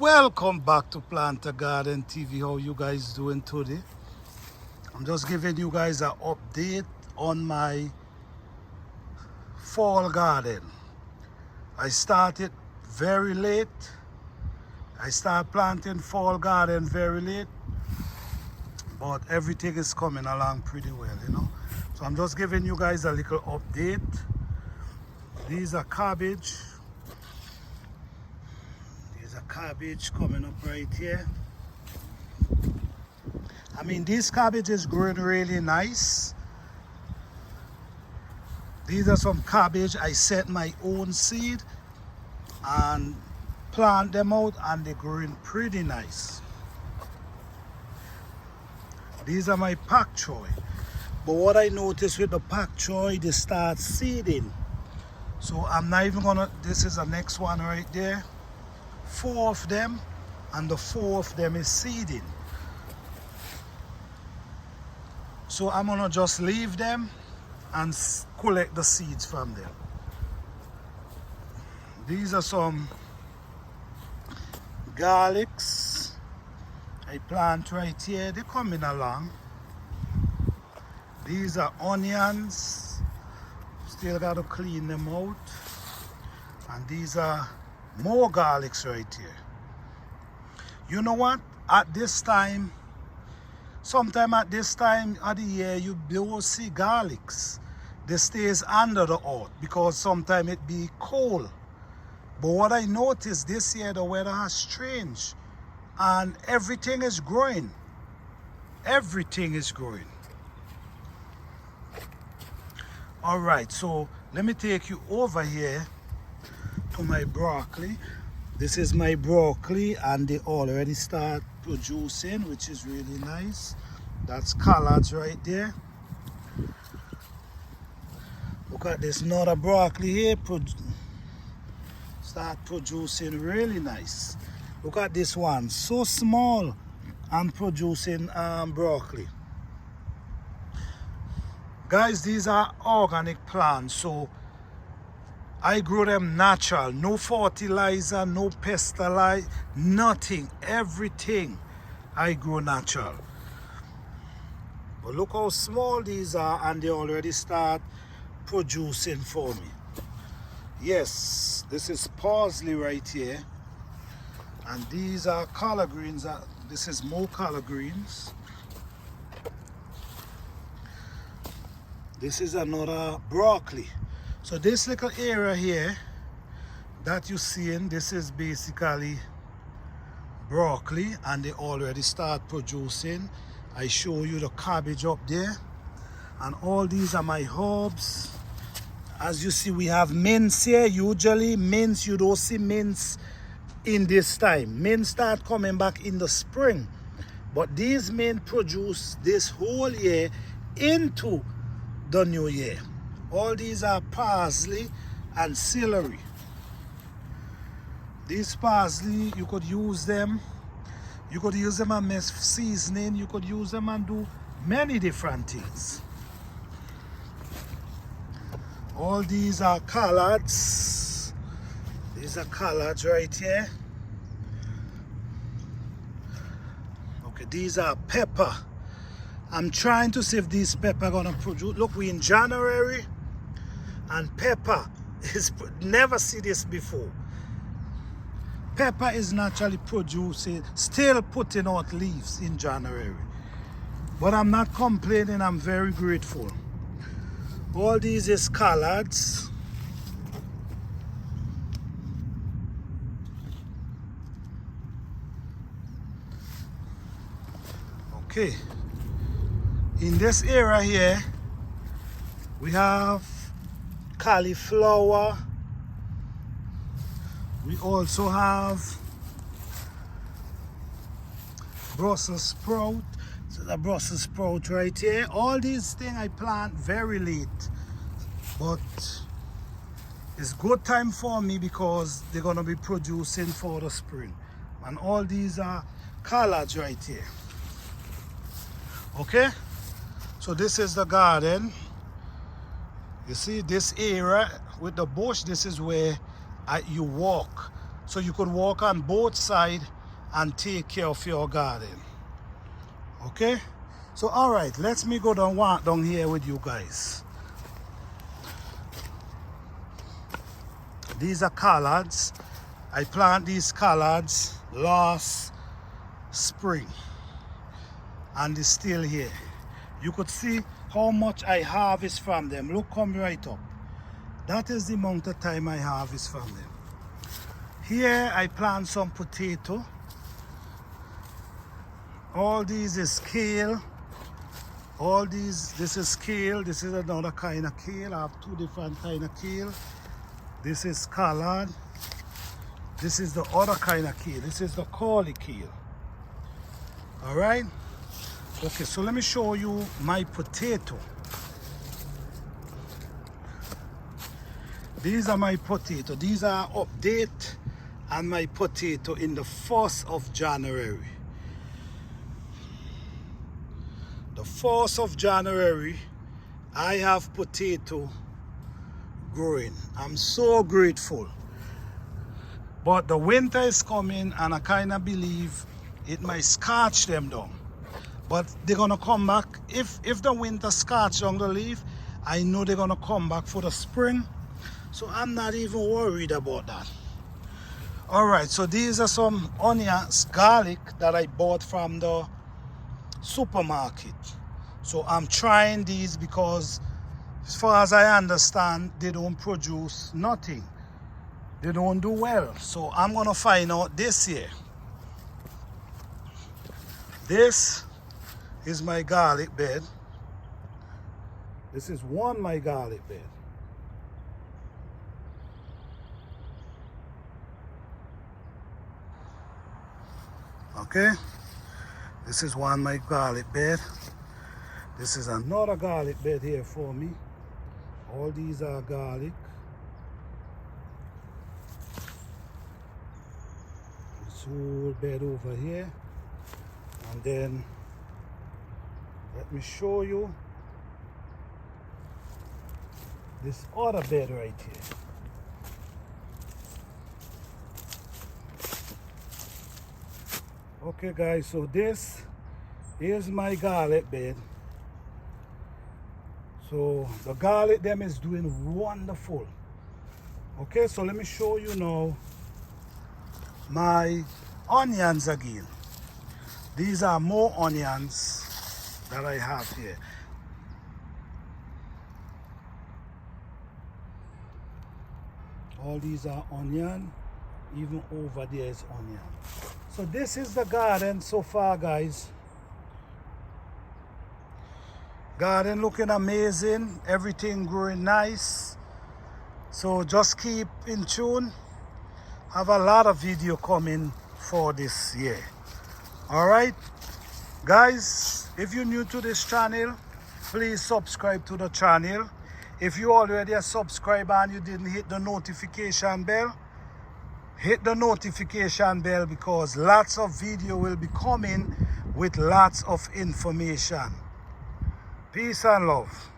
Welcome back to Plant a Garden TV. How you guys doing today? I'm just giving you guys an update on my fall garden. I started very late. I started planting fall garden very late, but everything is coming along pretty well, So I'm just giving you guys a little update. These are cabbage. Cabbage coming up right here. I mean, this cabbage is growing really nice. These are some cabbage I set my own seed and plant them out, and they're growing pretty nice. These are my Pak Choy. But what I noticed with the Pak Choy, they start seeding. So I'm not even gonna, this is the next one right there. 4 of them, and the 4 of them is seeding. So I'm gonna just leave them and collect the seeds from them. These are some garlics I plant right here. They're coming along. These are onions. Still got to clean them out. And these are more garlics right here. You know what? At this time, sometime at this time of the year, you don't see garlics. They stays under the earth because sometimes it be cold. But what I noticed this year, the weather has changed and everything is growing. Everything is growing. All right, so let me take you over here to my broccoli. This is my broccoli, and they already start producing, which is really nice. That's collards right there. Look at this, another broccoli here, start producing really nice. Look at this one, so small and producing broccoli. Guys, these are organic plants, so I grow them natural, no fertilizer, no pesticide, nothing, everything I grow natural. But look how small these are, and they already start producing for me. Yes, this is parsley right here, and these are collard greens. This is more collard greens. This is another broccoli. So this little area here that you're seeing, this is basically broccoli, and they already start producing. I show you the cabbage up there, and all these are my herbs. As you see, we have mince here. Usually mince, you don't see mince in this time. Mince start coming back in the spring, but these mince produce this whole year into the new year. All these are parsley and celery. These parsley, you could use them. You could use them and make seasoning. You could use them and do many different things. All these are collards. These are collards right here. Okay, these are pepper. I'm trying to see if these pepper gonna produce. Look, we in January, and pepper is, never see this before. Pepper is naturally producing, still putting out leaves in January. But I'm not complaining, I'm very grateful. All these is collards. Okay. In this area here, we have cauliflower. We also have Brussels sprout. So the Brussels sprout right here. All these things I plant very late, but it's good time for me because they're gonna be producing for the spring. And all these are collards right here. Okay, so this is the garden. You see this area with the bush, this is where you walk so you could walk on both sides and take care of your garden. Okay, so all right, let me go down, walk down here with you guys. These are collards. I planted these collards last spring and it's still here. You could see how much I harvest from them. Look, come right up. That is the amount of time I harvest from them. Here I plant some potato. All these is kale. All these, this is kale. This is another kind of kale. I have two different kind of kale. This is collard. This is the other kind of kale. This is the cauliflower. All right. Okay, so let me show you my potato. These are my potato. These are update and my potato in the 1st of January. The 1st of January, I have potato growing. I'm so grateful. But the winter is coming and I kind of believe it might scorch them down. But they're gonna come back. If the winter scorch down the leaf, I know they're gonna come back for the spring. So I'm not even worried about that. All right, so these are some onions, garlic that I bought from the supermarket. So I'm trying these because as far as I understand, they don't produce nothing. They don't do well. So I'm gonna find out this year. This is my garlic bed. This is my garlic bed. Okay, this is my garlic bed. This is another garlic bed here for me. All these are garlic. This whole bed over here. And then let me show you this other bed right here. Okay guys, so this is my garlic bed. So the garlic them is doing wonderful. Okay, so let me show you now my onions again. These are more onions that I have here. All these are onion. Even over there is onion. So this is the garden so far, guys. Garden looking amazing. Everything growing nice. So just keep in tune. Have a lot of video coming for this year. All right, guys, if you're new to this channel, please subscribe to the channel. If you already a subscriber and you didn't hit the notification bell, hit the notification bell because lots of video will be coming with lots of information. Peace and love.